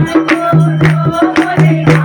भोलेनाथ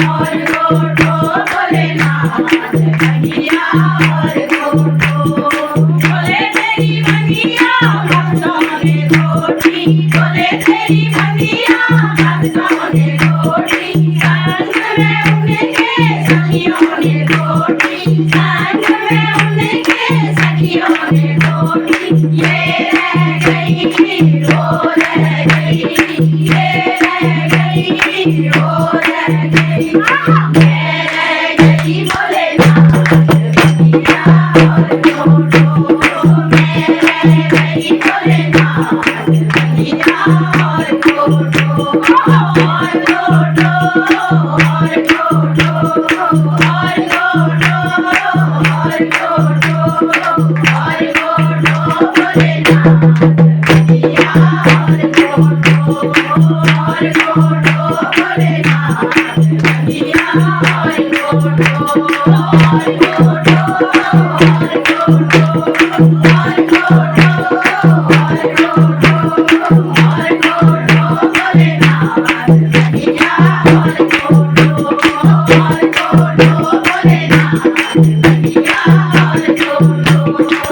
और गोटो भोलेनाथ कन्हैया और गोटो बोले तेरी बनिया भक्तों ने कोठी बोले तेरी बनिया भक्तों ने कोठी संग में उनके सखियों ने कोठी संग में उनके सखियों ने कोठी ये रह गई वो रह गई ये रह गई वो रह गई मैं रह गई भोलेनाथ कन्हैया और गोटो मैं रह गई भोलेनाथ कन्हैया और गोटो और गोटो और गोटो और गोटो और गोटो और गोटो भोलेनाथ कन्हैया और गोटो और गोटो भोलेनाथ कन्हैया और गोटो और गोटो और गोटो और गोटो और गोटो और गोटो भोलेनाथ कन्हैया और गोटो और गोटो भोलेनाथ कन्हैया और गोटो